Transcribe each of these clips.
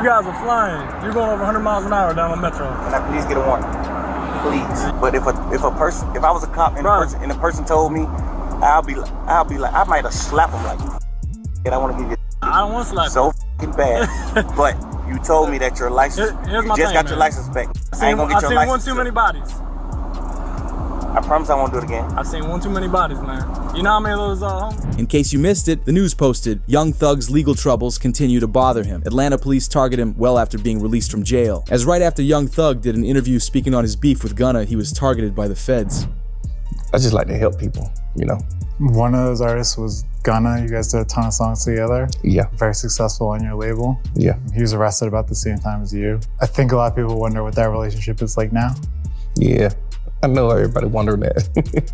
You guys are flying. You're going over 100 miles an hour down the metro. Can I please get a warning? Please. But if I was a cop and the person told me, I'll be like, I might have slapped him like, and I want to give you. I don't want to slap so fucking bad. But you told me that your license, Here's my you just thing, got your license back. I ain't gonna get I've your seen license. one too many bodies. I promise I won't do it again. I've seen one too many bodies, man. You know how many of those homies? In case you missed it, the news posted, Young Thug's legal troubles continue to bother him. Atlanta police target him well after being released from jail. As right after Young Thug did an interview speaking on his beef with Gunna, he was targeted by the feds. I just like to help people, you know. One of those artists was Gunna. You guys did a ton of songs together. Yeah. Very successful on your label. Yeah. He was arrested about the same time as you. I think a lot of people wonder what that relationship is like now. Yeah. I know everybody wondering that.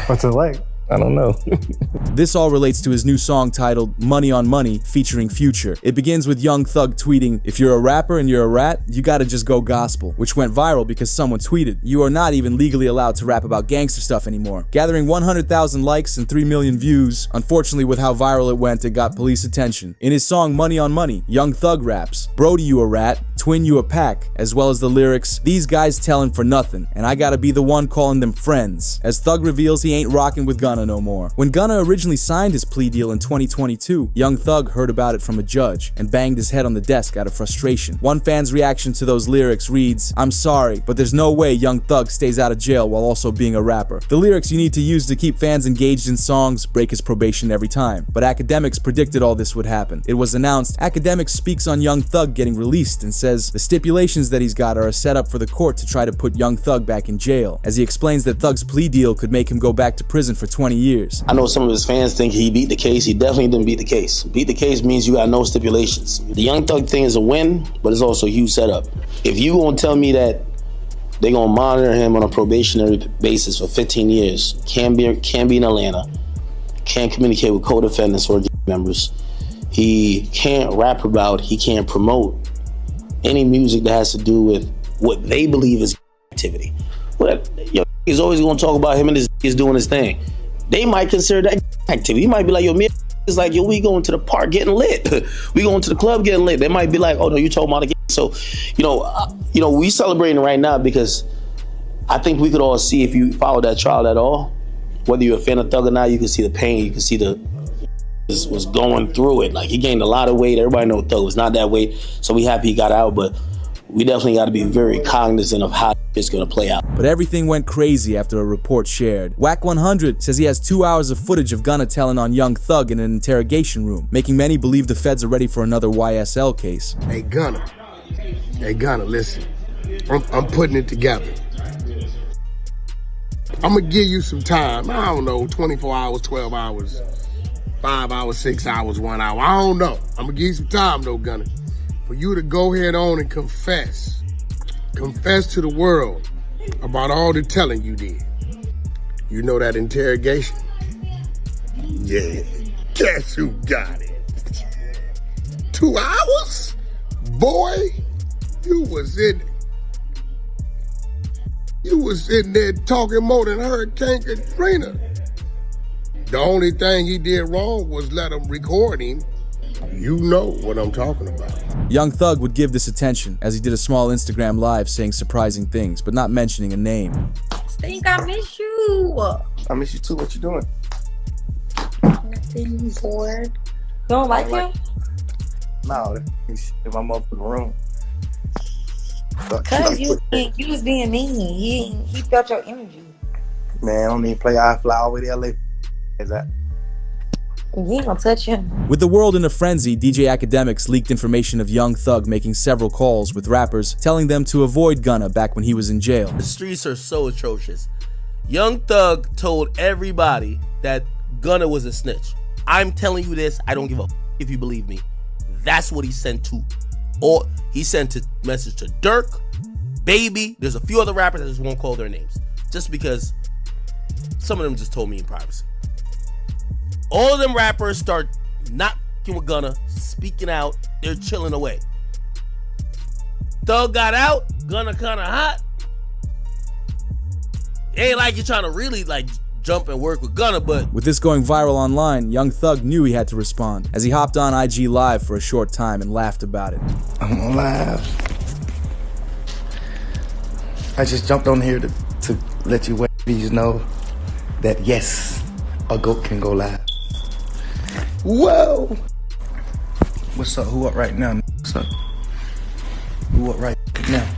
What's it like? I don't know. This all relates to his new song titled Money on Money featuring Future. It begins with Young Thug tweeting, "If you're a rapper and you're a rat, you gotta just go gospel," which went viral because someone tweeted, "You are not even legally allowed to rap about gangster stuff anymore," gathering 100,000 likes and 3 million views. Unfortunately, with how viral it went, it got police attention. In his song Money on Money, Young Thug raps, "Brody, you a rat, twin, you a pack," as well as the lyrics, "These guys tellin' for nothing, and I gotta be the one calling them friends," as Thug reveals he ain't rocking with Gunna no more. When Gunna originally signed his plea deal in 2022, Young Thug heard about it from a judge and banged his head on the desk out of frustration. One fan's reaction to those lyrics reads, "I'm sorry, but there's no way Young Thug stays out of jail while also being a rapper." The lyrics you need to use to keep fans engaged in songs break his probation every time. But Academics predicted all this would happen. It was announced Academics speaks on Young Thug getting released and says the stipulations that he's got are a setup for the court to try to put Young Thug back in jail, as he explains that Thug's plea deal could make him go back to prison for 20 years. I know some of his fans think he beat the case. He definitely didn't beat the case. Beat the case means you got no stipulations. The Young Thug thing is a win, but it's also a huge setup. If you gonna tell me that they're gonna monitor him on a probationary basis for 15 years, can't be in Atlanta, can't communicate with co-defendants or members, he can't rap about, he can't promote any music that has to do with what they believe is activity. But he's always gonna talk about him and his doing his thing. They might consider that activity. You might be like, yo, me is like, yo, we going to the park getting lit. We going to the club getting lit. They might be like, oh no, you talking about the game. So, we celebrating right now because I think we could all see, if you follow that trial at all, whether you're a fan of Thug or not, you can see the pain, you can see this was going through it. Like, he gained a lot of weight. Everybody knows Thug was not that weight, so we happy he got out, but we definitely got to be very cognizant of how it's going to play out. But everything went crazy after a report shared. Whack 100 says he has 2 hours of footage of Gunna telling on Young Thug in an interrogation room, making many believe the feds are ready for another YSL case. Hey Gunna, listen, I'm putting it together. I'm going to give you some time. I don't know, 24 hours, 12 hours, 5 hours, 6 hours, 1 hour. I don't know. I'm going to give you some time though, Gunna, for you to go ahead on and confess to the world about all the telling you did. You know that interrogation? Yeah, guess who got it? 2 hours? Boy, you was in there talking more than Hurricane Katrina. The only thing he did wrong was let him record him. You know what I'm talking about. Young Thug would give this attention as he did a small Instagram live saying surprising things, but not mentioning a name. Stink, I miss you. I miss you too. What you doing? Nothing, bored. You don't like him? No, in my motherfucking room. Cause you was being mean. He felt your energy. Man, I don't even play. I fly all the way to LA. Is that? You ain't gonna touch him. With the world in a frenzy, DJ Academics leaked information of Young Thug making several calls with rappers, telling them to avoid Gunna back when he was in jail. The streets are so atrocious. Young Thug told everybody that Gunna was a snitch. I'm telling you this, I don't give a if you believe me. That's what he sent to. Or he sent a message to Dirk, Baby. There's a few other rappers, I just won't call their names. Just because some of them just told me in privacy. All of them rappers start not f***ing with Gunna, speaking out, they're chilling away. Thug got out, Gunna kinda hot. It ain't like you're trying to really like jump and work with Gunna, but with this going viral online, Young Thug knew he had to respond, as he hopped on IG Live for a short time and laughed about it. I'm on live. I just jumped on here to let you ladies know that yes, a goat can go live. Whoa! What's up? Who up right now? What's up? Who up right now?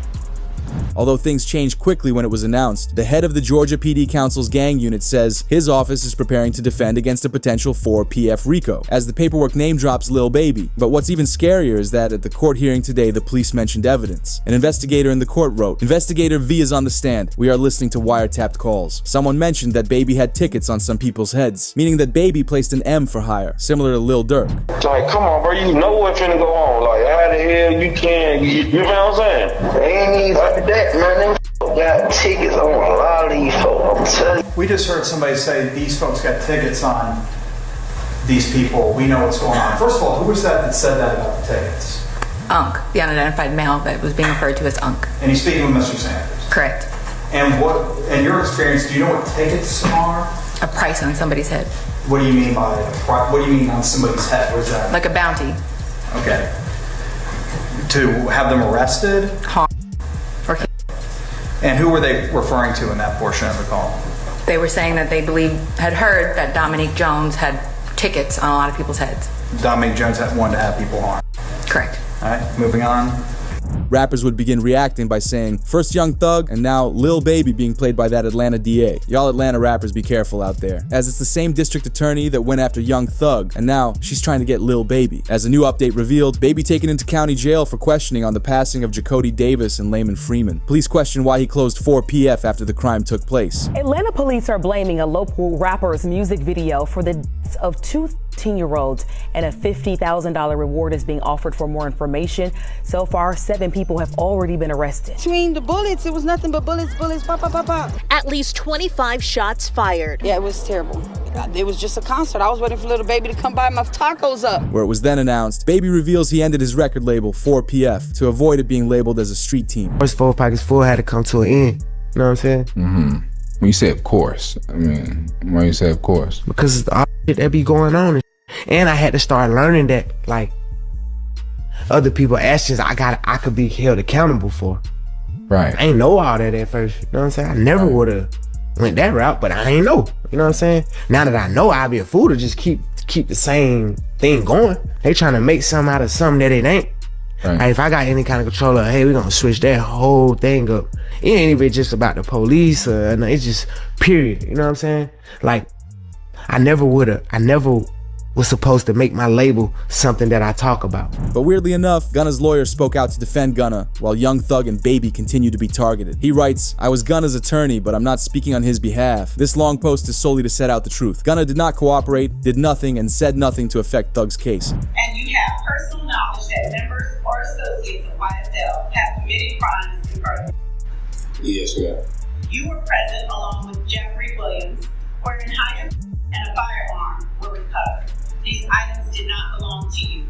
Although things changed quickly when it was announced, the head of the Georgia PD Council's gang unit says his office is preparing to defend against a potential 4PF RICO, as the paperwork name drops Lil Baby. But what's even scarier is that at the court hearing today, the police mentioned evidence. An investigator in the court wrote, "Investigator V is on the stand. We are listening to wiretapped calls. Someone mentioned that Baby had tickets on some people's heads, meaning that Baby placed an M for hire, similar to Lil Durk." Like, come on, bro, you know what's finna go on. Like, how the hell you can, you know what I'm saying? They ain't even like that, man. Them got tickets on a lot of these folks, I'm telling you. We just heard somebody say these folks got tickets on these people. We know what's going on. First of all, who was that said that about the tickets? Unk, the unidentified male that was being referred to as Unk. And he's speaking with Mr. Sanders. Correct. And what, in your experience, do you know what tickets are? A price on somebody's head. What do you mean by what do you mean on somebody's head? What is that? Like a bounty. Okay. To have them arrested? Harm. Or and who were they referring to in that portion of the call? They were saying that they had heard that Dominique Jones had tickets on a lot of people's heads. Dominique Jones wanted to have people harmed. Correct. All right, moving on. Rappers would begin reacting by saying, first Young Thug, and now Lil Baby being played by that Atlanta DA. Y'all Atlanta rappers be careful out there, as it's the same district attorney that went after Young Thug, and now she's trying to get Lil Baby. As a new update revealed, Baby taken into county jail for questioning on the passing of Jacody Davis and Layman Freeman. Police question why he closed 4PF after the crime took place. Atlanta police are blaming a local rapper's music video for the deaths of two 13-year-olds, and a $50,000 reward is being offered for more information. So far, 7 people have already been arrested. Between the bullets, it was nothing but bullets, pop, pop, pop, pop. At least 25 shots fired. Yeah, it was terrible. It was just a concert. I was waiting for Lil Baby to come buy my tacos up. Where it was then announced, Baby reveals he ended his record label, 4PF, to avoid it being labeled as a street team. First 4 Pockets 4 had to come to an end. You know what I'm saying? Mm-hmm. When you say of course, I mean, why you say of course? Because the shit that be going on. And I had to start learning that, like, other people's actions I could be held accountable for. Right. I ain't know all that at first. You know what I'm saying? I never would have went that route, but I ain't know. You know what I'm saying? Now that I know, I'd be a fool to just keep the same thing going. They trying to make something out of something that it ain't. Right. Like, if I got any kind of control of, hey, we're gonna switch that whole thing up. It ain't even just about the police, it's just period. You know what I'm saying? Like, I never was supposed to make my label something that I talk about. But weirdly enough, Gunna's lawyer spoke out to defend Gunna, while Young Thug and Baby continue to be targeted. He writes, "I was Gunna's attorney, but I'm not speaking on his behalf. This long post is solely to set out the truth. Gunna did not cooperate, did nothing, and said nothing to affect Thug's case." And you have personal knowledge that members or associates of YSL have committed crimes in Berkeley. Yes, ma'am. You were present along with Jeffrey Williams, wherein hydrants and a firearm were recovered. These items did not belong to you.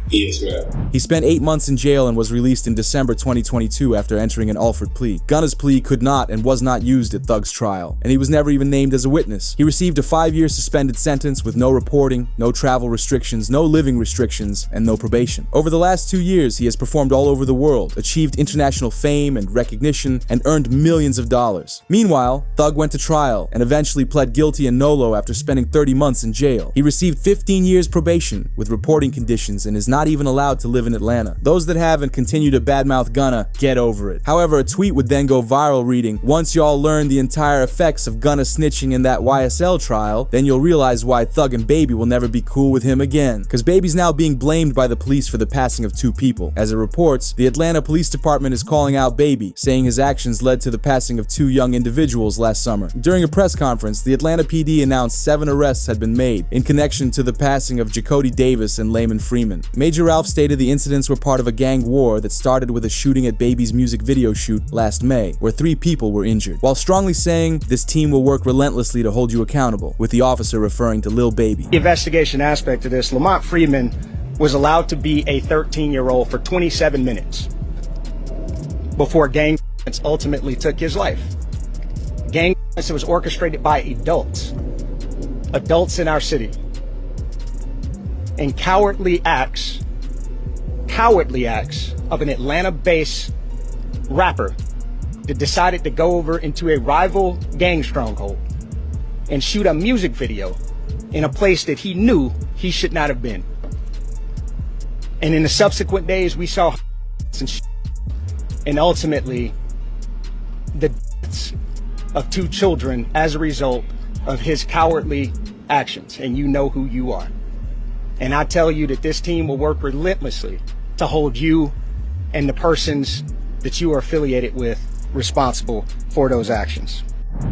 Yes, ma'am. He spent 8 months in jail and was released in December 2022 after entering an Alford plea. Gunna's plea could not and was not used at Thug's trial, and he was never even named as a witness. He received a 5-year suspended sentence with no reporting, no travel restrictions, no living restrictions, and no probation. Over the last 2 years, he has performed all over the world, achieved international fame and recognition, and earned millions of dollars. Meanwhile, Thug went to trial and eventually pled guilty in Nolo after spending 30 months in jail. He received 15 years probation with reporting conditions and is not even allowed to live in Atlanta. Those that have and continue to badmouth Gunna, get over it. However, a tweet would then go viral reading, "Once y'all learn the entire effects of Gunna snitching in that YSL trial, then you'll realize why Thug and Baby will never be cool with him again." Cause Baby's now being blamed by the police for the passing of 2 people. As it reports, the Atlanta Police Department is calling out Baby, saying his actions led to the passing of 2 young individuals last summer. During a press conference, the Atlanta PD announced 7 arrests had been made in connection to the passing of Jacody Davis and Layman Freeman. Major Ralph stated the incidents were part of a gang war that started with a shooting at Baby's music video shoot last May, where 3 people were injured, while strongly saying this team will work relentlessly to hold you accountable, with the officer referring to Lil Baby. The investigation aspect of this, Lamont Freeman was allowed to be a 13-year-old for 27 minutes before gang ultimately took his life. Gang It was orchestrated by adults in our city, and cowardly acts of an Atlanta-based rapper that decided to go over into a rival gang stronghold and shoot a music video in a place that he knew he should not have been. And in the subsequent days, we saw and ultimately the deaths of 2 children as a result of his cowardly actions. And you know who you are. And I tell you that this team will work relentlessly to hold you and the persons that you are affiliated with responsible for those actions.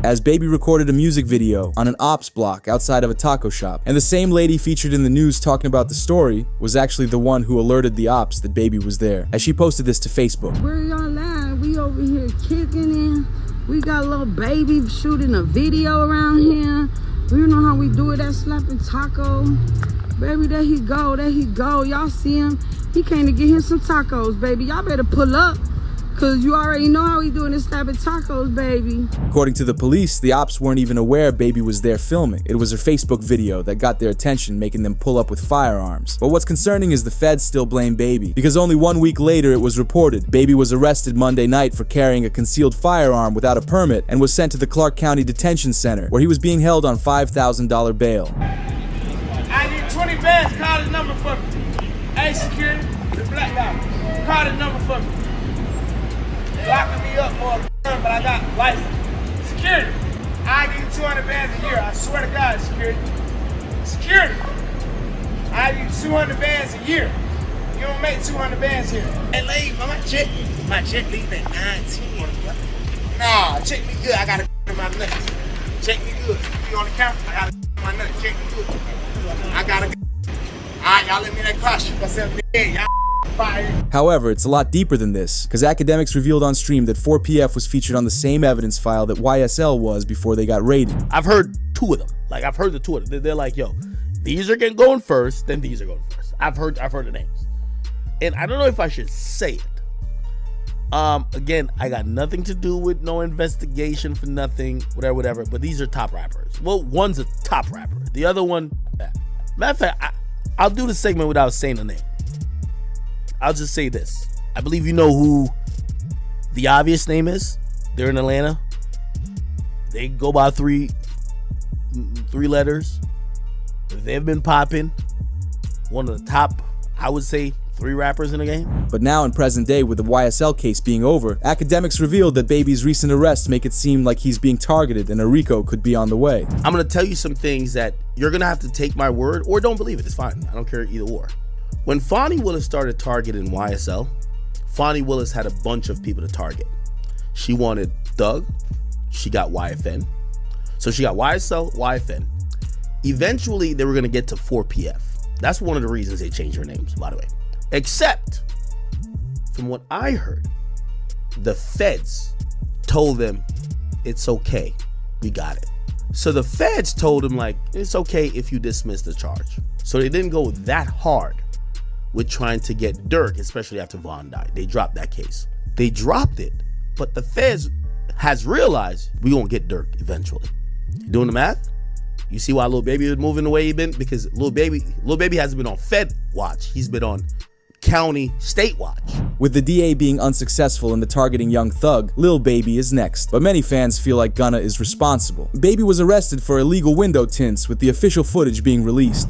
As Baby recorded a music video on an ops block outside of a taco shop, and the same lady featured in the news talking about the story was actually the one who alerted the ops that Baby was there, as she posted this to Facebook. Where y'all at? We over here kicking in. We got Lil Baby shooting a video around here. You know how we do it at Slapping Taco. Baby, there he go, there he go. Y'all see him? He came to get him some tacos, baby. Y'all better pull up, cause you already know how we doing this Slapping Tacos, baby. According to the police, the ops weren't even aware Baby was there filming. It was her Facebook video that got their attention, making them pull up with firearms. But what's concerning is the feds still blame Baby, because only 1 week later it was reported Baby was arrested Monday night for carrying a concealed firearm without a permit and was sent to the Clark County Detention Center, where he was being held on $5,000 bail. I need 20 bands, call his number for me. Hey, security, the black guy, call his number for me. Locking me up for a gun, but I got license. Security, I need 200 bands a year. I swear to God, security. Security, I need 200 bands a year. You don't make 200 bands here. Hey, lady, my check leave at 9:10. Nah, check me good. I got a in my nuts. Check me good. You on the camera? I got a my nuts. Check me good. I got a. All right, y'all let me that car shoot myself in the head. Y'all. However, it's a lot deeper than this, because academics revealed on stream that 4PF was featured on the same evidence file that YSL was before they got raided. I've heard 2 of them. Like, I've heard the 2 of them. They're like, yo, these are going first, then these are going first. I've heard the names. And I don't know if I should say it. Again, I got nothing to do with no investigation for nothing, whatever, but these are top rappers. Well, one's a top rapper. The other one, matter of fact, I'll do the segment without saying the name. I'll just say this. I believe you know who the obvious name is. They're in Atlanta. They go by three letters. They've been popping. One of the top, I would say, 3 rappers in the game. But now in present day, with the YSL case being over, academics revealed that Baby's recent arrests make it seem like he's being targeted and a RICO could be on the way. I'm gonna tell you some things that you're gonna have to take my word or don't believe it. It's fine. I don't care either or. When Fonnie Willis started targeting YSL, Fonnie Willis had a bunch of people to target. She wanted Thug, she got YFN. So she got YSL, YFN. Eventually, they were gonna get to 4PF. That's one of the reasons they changed their names, by the way. Except, from what I heard, the feds told them, it's okay, we got it. So the feds told him, like, it's okay if you dismiss the charge. So they didn't go that hard with trying to get Dirk, especially after Vaughn died. They dropped that case. They dropped it, but the feds has realized we gonna get Dirk eventually. You doing the math? You see why Lil Baby is moving the way he been? Because Lil Baby hasn't been on Fed watch. He's been on county state watch. With the DA being unsuccessful in the targeting Young Thug, Lil Baby is next. But many fans feel like Gunna is responsible. Baby was arrested for illegal window tints, with the official footage being released.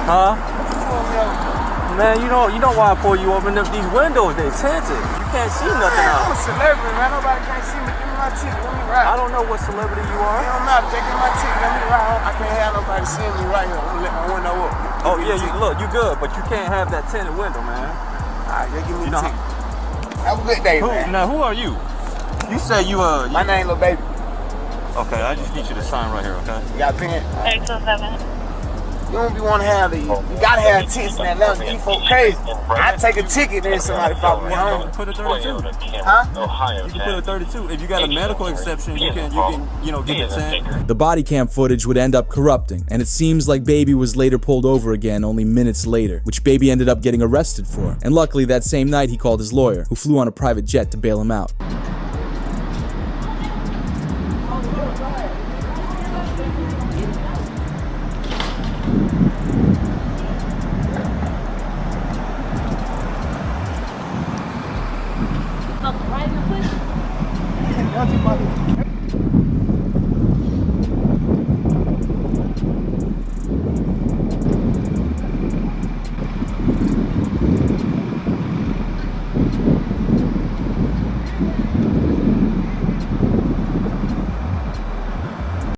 Huh? Man, you know why I pull you over? These windows, they tinted. You can't see nothing out. I'm a celebrity, man. Nobody can't see me. Give me my ticket. Let me ride. I don't know what celebrity you are. It don't matter. Take my ticket. Let me ride. I can't have nobody seeing me right here. I'm gonna let my window up. Oh yeah, you good, but you can't have that tinted window, man. Alright, just give me the ticket. Have a good day, man. Now, who are you? You say you My name Lil Baby. Okay, I just need you to sign right here, okay? You got a pen? 827. You don't be want to have these. You gotta have tickets in Atlanta. These folks crazy. I take a ticket, then somebody follow me home. Put a 32. Huh? You can put a 32. If you got a medical exception, you can get a 10. The body cam footage would end up corrupting, and it seems like Baby was later pulled over again only minutes later, which Baby ended up getting arrested for. And luckily that same night he called his lawyer, who flew on a private jet to bail him out. Right in the pussy. That's about it.